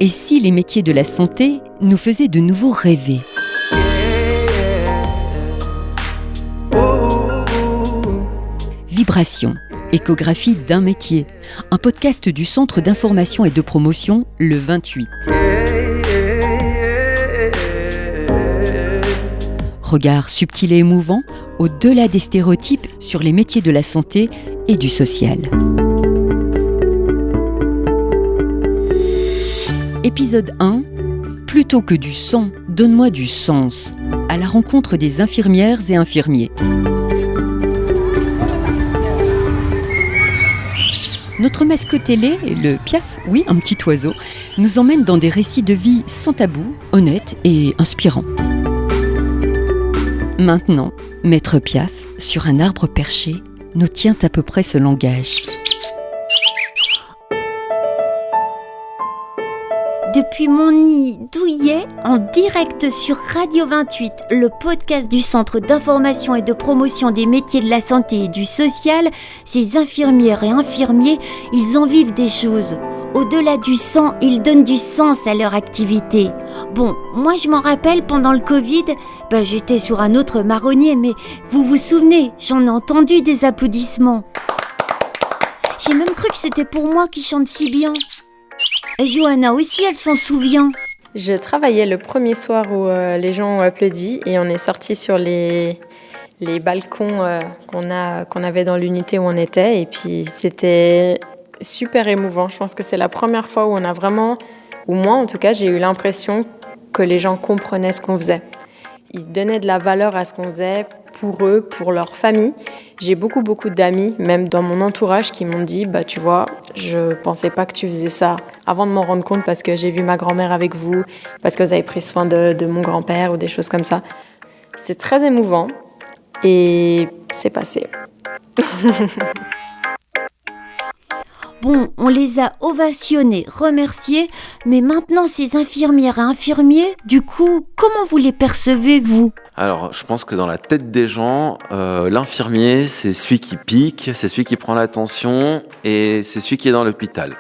Et si les métiers de la santé nous faisaient de nouveau rêver ? Vibration, échographie d'un métier. Un podcast du Centre d'information et de promotion, le 28. Regard subtil et émouvant, au-delà des stéréotypes sur les métiers de la santé et du social. Épisode 1. Plutôt que du sang, donne-moi du sens. À la rencontre des infirmières et infirmiers. Notre mascotte ailée, le Piaf, oui, un petit oiseau, nous emmène dans des récits de vie sans tabou, honnêtes et inspirants. Maintenant, Maître Piaf, sur un arbre perché, nous tient à peu près ce langage. Depuis mon nid douillet, en direct sur Radio 28, le podcast du Centre d'information et de promotion des métiers de la santé et du social, ces infirmières et infirmiers, ils en vivent des choses. Au-delà du sang, ils donnent du sens à leur activité. Bon, moi je m'en rappelle pendant le Covid, j'étais sur un autre marronnier, mais vous vous souvenez, j'en ai entendu des applaudissements. J'ai même cru que c'était pour moi qui chante si bien. Et Johanna aussi, elle s'en souvient. Je travaillais le premier soir où les gens ont applaudi et on est sortis sur les balcons qu'on avait dans l'unité où on était. Et puis c'était super émouvant. Je pense que c'est la première fois où on a vraiment, ou moi en tout cas, j'ai eu l'impression que les gens comprenaient ce qu'on faisait. Ils donnaient de la valeur à ce qu'on faisait pour eux, pour leur famille. J'ai beaucoup d'amis, même dans mon entourage, qui m'ont dit « tu vois, je pensais pas que tu faisais ça avant de m'en rendre compte parce que j'ai vu ma grand-mère avec vous, parce que vous avez pris soin de mon grand-père ou des choses comme ça. » C'est très émouvant et c'est passé. Bon, on les a ovationnés, remerciés, mais maintenant ces infirmières et infirmiers, du coup, comment vous les percevez, vous ? Alors, je pense que dans la tête des gens, l'infirmier, c'est celui qui pique, c'est celui qui prend l'attention et c'est celui qui est dans l'hôpital.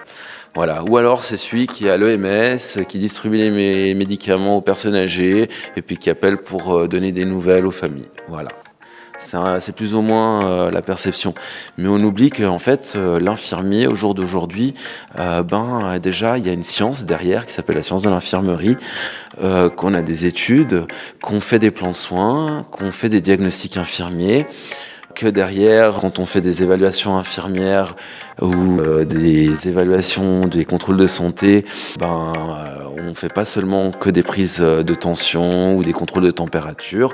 Voilà. Ou alors, c'est celui qui est à l'EMS, qui distribue les médicaments aux personnes âgées et puis qui appelle pour donner des nouvelles aux familles. Voilà. C'est plus ou moins la perception. Mais on oublie qu'en fait, l'infirmier, au jour d'aujourd'hui, déjà, il y a une science derrière qui s'appelle la science de l'infirmerie, qu'on a des études, qu'on fait des plans de soins, qu'on fait des diagnostics infirmiers, que derrière, quand on fait des évaluations infirmières ou des évaluations, des contrôles de santé, on fait pas seulement que des prises de tension ou des contrôles de température.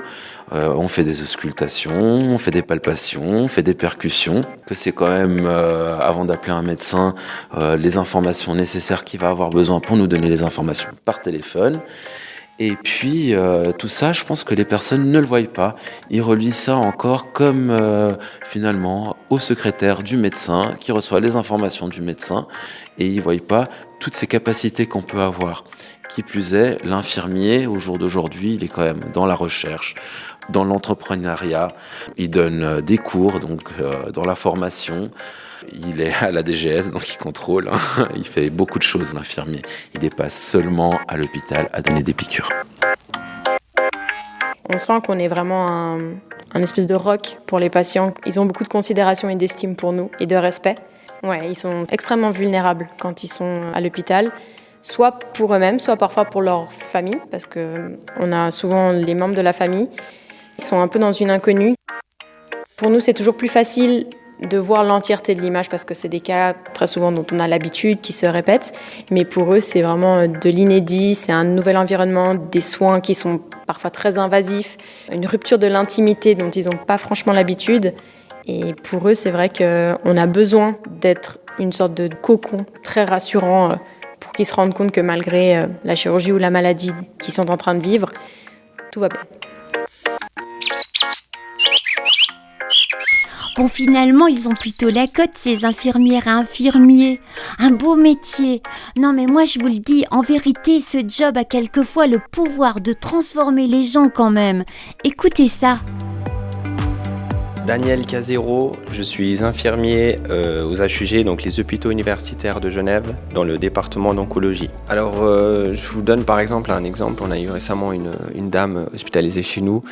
On fait des auscultations, on fait des palpations, on fait des percussions. Que c'est quand même, avant d'appeler un médecin, les informations nécessaires qu'il va avoir besoin pour nous donner les informations par téléphone. Et puis, tout ça, je pense que les personnes ne le voient pas. Ils relisent ça encore comme, finalement, au secrétaire du médecin qui reçoit les informations du médecin et ils ne voient pas toutes ces capacités qu'on peut avoir. Qui plus est, l'infirmier, au jour d'aujourd'hui, il est quand même dans la recherche, dans l'entrepreneuriat. Il donne des cours, donc dans la formation. Il est à la DGS, donc il contrôle. Il fait beaucoup de choses, l'infirmier. Il n'est pas seulement à l'hôpital à donner des piqûres. On sent qu'on est vraiment un espèce de rock pour les patients. Ils ont beaucoup de considération et d'estime pour nous et de respect. Ouais, ils sont extrêmement vulnérables quand ils sont à l'hôpital, soit pour eux-mêmes, soit parfois pour leur famille, parce qu'on a souvent les membres de la famille. Ils sont un peu dans une inconnue. Pour nous, c'est toujours plus facile de voir l'entièreté de l'image parce que c'est des cas très souvent dont on a l'habitude, qui se répètent. Mais pour eux, c'est vraiment de l'inédit, c'est un nouvel environnement, des soins qui sont parfois très invasifs, une rupture de l'intimité dont ils n'ont pas franchement l'habitude. Et pour eux, c'est vrai qu'on a besoin d'être une sorte de cocon très rassurant pour qu'ils se rendent compte que malgré la chirurgie ou la maladie qu'ils sont en train de vivre, tout va bien. Bon, finalement, ils ont plutôt la cote, ces infirmières et infirmiers. Un beau métier. Non, mais moi, je vous le dis, en vérité, ce job a quelquefois le pouvoir de transformer les gens quand même. Écoutez ça. Daniel Casero, je suis infirmier aux HUG, donc les hôpitaux universitaires de Genève, dans le département d'oncologie. Alors, je vous donne par exemple un exemple. On a eu récemment une dame hospitalisée chez nous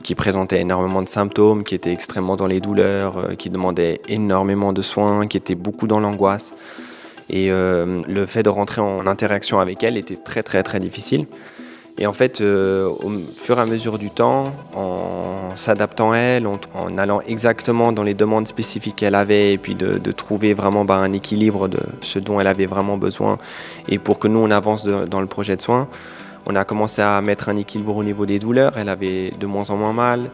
qui présentait énormément de symptômes, qui était extrêmement dans les douleurs, qui demandait énormément de soins, qui était beaucoup dans l'angoisse. Et le fait de rentrer en interaction avec elle était très très très difficile. Et en fait, au fur et à mesure du temps, en s'adaptant à elle, en allant exactement dans les demandes spécifiques qu'elle avait, et puis de trouver vraiment un équilibre de ce dont elle avait vraiment besoin, et pour que nous on avance dans le projet de soins, on a commencé à mettre un équilibre au niveau des douleurs. Elle avait de moins en moins mal.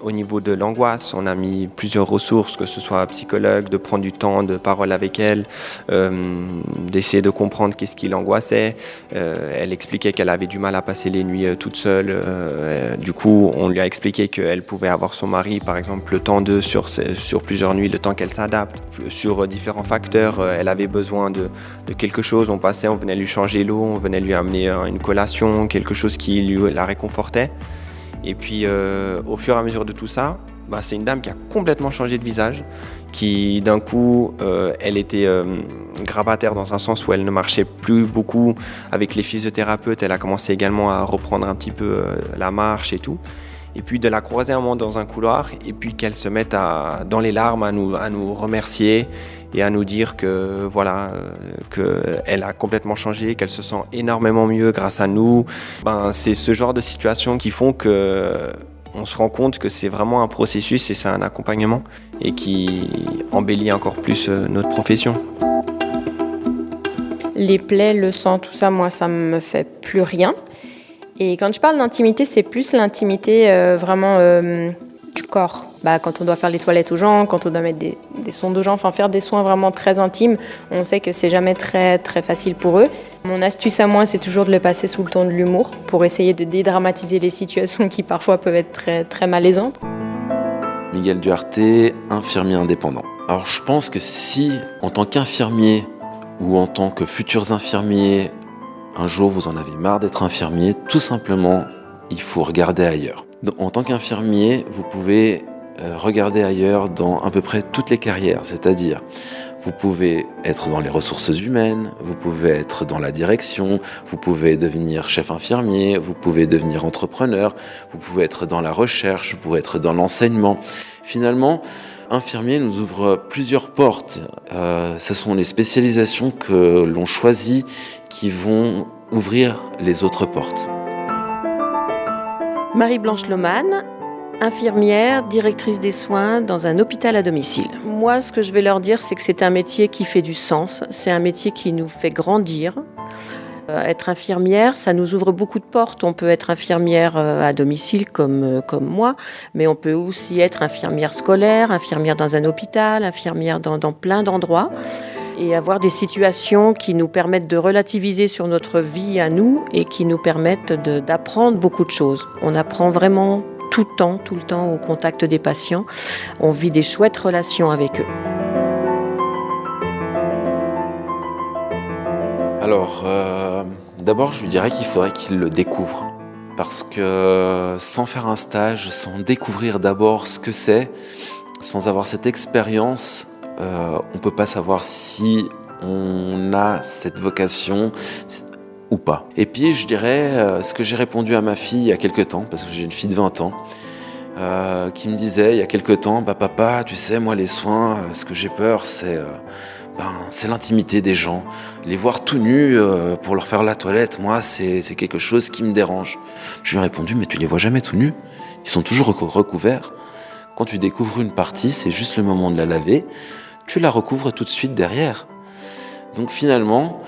Au niveau de l'angoisse, on a mis plusieurs ressources, que ce soit un psychologue, de prendre du temps de parole avec elle, d'essayer de comprendre qu'est-ce qui l'angoissait. Elle expliquait qu'elle avait du mal à passer les nuits toute seule. Du coup, on lui a expliqué qu'elle pouvait avoir son mari, par exemple, le temps d'eux sur plusieurs nuits, le temps qu'elle s'adapte. Sur différents facteurs, elle avait besoin de quelque chose. On venait lui changer l'eau, on venait lui amener une collation, quelque chose qui la réconfortait. Et puis au fur et à mesure de tout ça, c'est une dame qui a complètement changé de visage, qui d'un coup elle était grabataire dans un sens où elle ne marchait plus beaucoup. Avec les physiothérapeutes, elle a commencé également à reprendre un petit peu la marche et tout. Et puis de la croiser un moment dans un couloir, et puis qu'elle se mette dans les larmes à nous remercier et à nous dire que voilà, qu'elle a complètement changé, qu'elle se sent énormément mieux grâce à nous. C'est ce genre de situations qui font qu'on se rend compte que c'est vraiment un processus et c'est un accompagnement et qui embellit encore plus notre profession. Les plaies, le sang, tout ça, moi, ça me fait plus rien. Et quand je parle d'intimité, c'est plus l'intimité vraiment du corps. Quand on doit faire les toilettes aux gens, quand on doit mettre des sondes aux gens, faire des soins vraiment très intimes, on sait que c'est jamais très, très facile pour eux. Mon astuce à moi, c'est toujours de le passer sous le ton de l'humour pour essayer de dédramatiser les situations qui parfois peuvent être très, très malaisantes. Miguel Duarte, infirmier indépendant. Alors je pense que si, en tant qu'infirmier ou en tant que futurs infirmiers, un jour vous en avez marre d'être infirmier, tout simplement, il faut regarder ailleurs. En tant qu'infirmier, vous pouvez regarder ailleurs dans à peu près toutes les carrières, c'est-à-dire vous pouvez être dans les ressources humaines, vous pouvez être dans la direction, vous pouvez devenir chef infirmier, vous pouvez devenir entrepreneur, vous pouvez être dans la recherche, vous pouvez être dans l'enseignement. Finalement, infirmier nous ouvre plusieurs portes. Ce sont les spécialisations que l'on choisit qui vont ouvrir les autres portes. Marie-Blanche Loman, infirmière, directrice des soins dans un hôpital à domicile. Moi, ce que je vais leur dire, c'est que c'est un métier qui fait du sens, c'est un métier qui nous fait grandir. Être infirmière, ça nous ouvre beaucoup de portes. On peut être infirmière à domicile comme moi, mais on peut aussi être infirmière scolaire, infirmière dans un hôpital, infirmière dans plein d'endroits. Et avoir des situations qui nous permettent de relativiser sur notre vie à nous et qui nous permettent d'apprendre beaucoup de choses. On apprend vraiment tout le temps au contact des patients. On vit des chouettes relations avec eux. Alors, d'abord, je lui dirais qu'il faudrait qu'il le découvre. Parce que sans faire un stage, sans découvrir d'abord ce que c'est, sans avoir cette expérience, on ne peut pas savoir si on a cette vocation ou pas. Et puis je dirais ce que j'ai répondu à ma fille il y a quelques temps, parce que j'ai une fille de 20 ans, qui me disait il y a quelques temps, papa, tu sais, moi les soins, ce que j'ai peur, c'est l'intimité des gens. Les voir tout nus pour leur faire la toilette, moi c'est quelque chose qui me dérange. Je lui ai répondu, mais tu les vois jamais tout nus, ils sont toujours recouverts. Quand tu découvres une partie, c'est juste le moment de la laver, tu la recouvres tout de suite derrière. Donc finalement,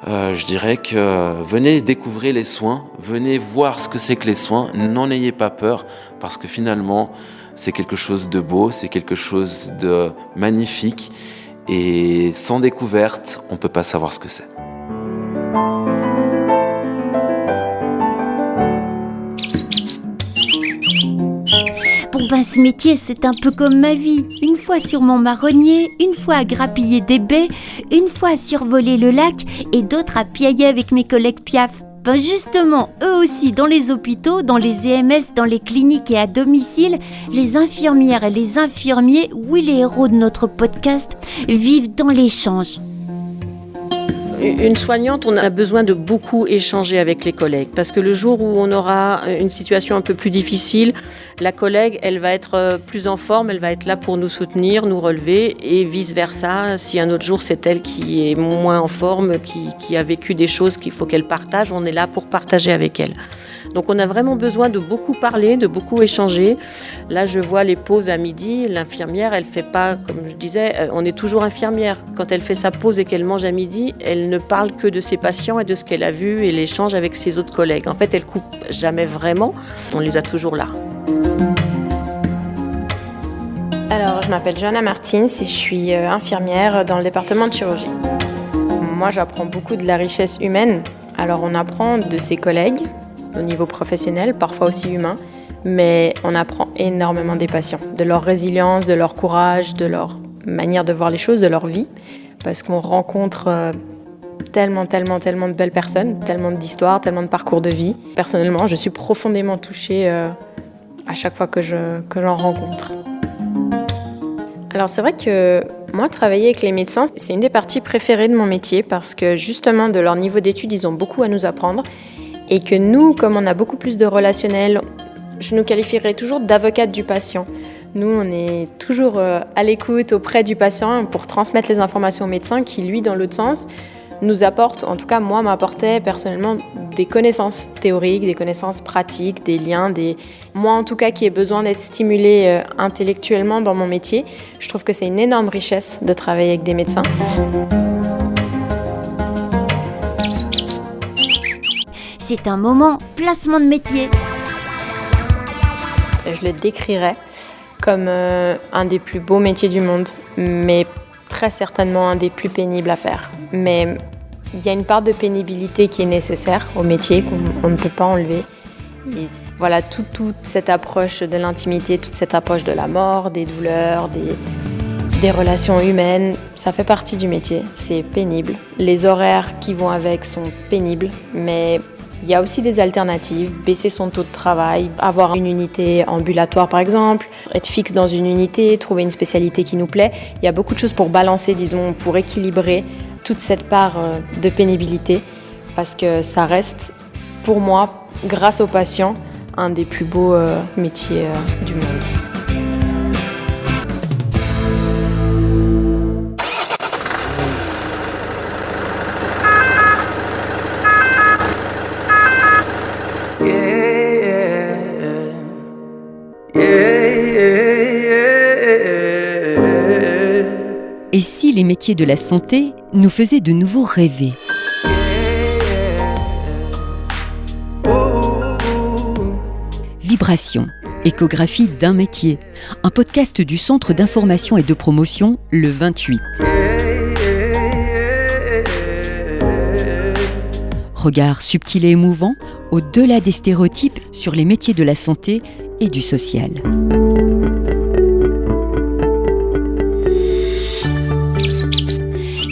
je dirais que venez découvrir les soins, venez voir ce que c'est que les soins, n'en ayez pas peur, parce que finalement, c'est quelque chose de beau, c'est quelque chose de magnifique, et sans découverte, on ne peut pas savoir ce que c'est. Ce métier, c'est un peu comme ma vie. Une fois sur mon marronnier, une fois à grappiller des baies, une fois à survoler le lac et d'autres à piailler avec mes collègues piaf. Ben justement, eux aussi, dans les hôpitaux, dans les EMS, dans les cliniques et à domicile, les infirmières et les infirmiers, oui les héros de notre podcast, vivent dans l'échange. Une soignante, on a besoin de beaucoup échanger avec les collègues parce que le jour où on aura une situation un peu plus difficile, la collègue, elle va être plus en forme, elle va être là pour nous soutenir, nous relever et vice-versa. Si un autre jour, c'est elle qui est moins en forme, qui a vécu des choses qu'il faut qu'elle partage, on est là pour partager avec elle. Donc on a vraiment besoin de beaucoup parler, de beaucoup échanger. Là, je vois les pauses à midi. L'infirmière, elle fait pas, comme je disais, on est toujours infirmière. Quand elle fait sa pause et qu'elle mange à midi, elle ne parle que de ses patients et de ce qu'elle a vu et l'échange avec ses autres collègues. En fait, elle coupe jamais vraiment. On les a toujours là. Alors, je m'appelle Johanna Martins et je suis infirmière dans le département de chirurgie. Moi, j'apprends beaucoup de la richesse humaine. Alors, on apprend de ses collègues, au niveau professionnel, parfois aussi humain, mais on apprend énormément des patients, de leur résilience, de leur courage, de leur manière de voir les choses, de leur vie, parce qu'on rencontre tellement de belles personnes, tellement d'histoires, tellement de parcours de vie. Personnellement, je suis profondément touchée à chaque fois que j'en rencontre. Alors c'est vrai que moi, travailler avec les médecins, c'est une des parties préférées de mon métier parce que justement, de leur niveau d'études, ils ont beaucoup à nous apprendre. Et que nous, comme on a beaucoup plus de relationnel, je nous qualifierais toujours d'avocate du patient. Nous, on est toujours à l'écoute auprès du patient pour transmettre les informations au médecin qui, lui, dans l'autre sens, nous apporte, en tout cas moi, m'apportait personnellement des connaissances théoriques, des connaissances pratiques, des liens, moi en tout cas qui ai besoin d'être stimulée intellectuellement dans mon métier. Je trouve que c'est une énorme richesse de travailler avec des médecins. C'est un moment placement de métier. Je le décrirais comme un des plus beaux métiers du monde, mais très certainement un des plus pénibles à faire. Mais il y a une part de pénibilité qui est nécessaire au métier, qu'on ne peut pas enlever. Et voilà, toute cette approche de l'intimité, toute cette approche de la mort, des douleurs, des relations humaines, ça fait partie du métier, c'est pénible. Les horaires qui vont avec sont pénibles, mais il y a aussi des alternatives, baisser son taux de travail, avoir une unité ambulatoire par exemple, être fixe dans une unité, trouver une spécialité qui nous plaît. Il y a beaucoup de choses pour balancer, disons, pour équilibrer toute cette part de pénibilité parce que ça reste, pour moi, grâce aux patients, un des plus beaux métiers du monde. Et si les métiers de la santé nous faisaient de nouveau rêver ? Vibration, échographie d'un métier, un podcast du Centre d'information et de promotion, le 28. Regard subtil et émouvant, au-delà des stéréotypes sur les métiers de la santé et du social.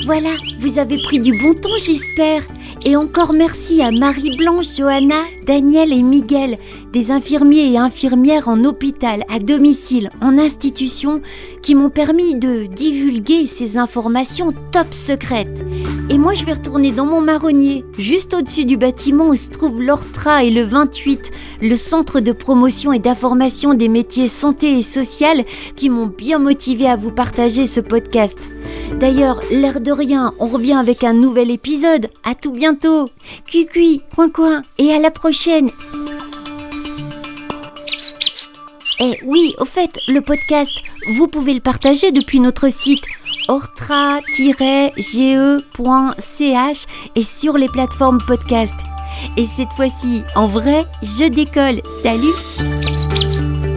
Voilà, vous avez pris du bon temps, j'espère. Et encore merci à Marie-Blanche, Johanna, Daniel et Miguel, des infirmiers et infirmières en hôpital, à domicile, en institution, qui m'ont permis de divulguer ces informations top secrètes. Et moi, je vais retourner dans mon marronnier, juste au-dessus du bâtiment où se trouvent l'Ortra et le 28, le centre de promotion et d'information des métiers santé et social, qui m'ont bien motivé à vous partager ce podcast. D'ailleurs, l'air de rien, on revient avec un nouvel épisode. À tout bientôt. Cuicui, coin, et à la prochaine. Et oui, au fait, le podcast, vous pouvez le partager depuis notre site ortra-ge.ch et sur les plateformes podcast. Et cette fois-ci, en vrai, je décolle. Salut!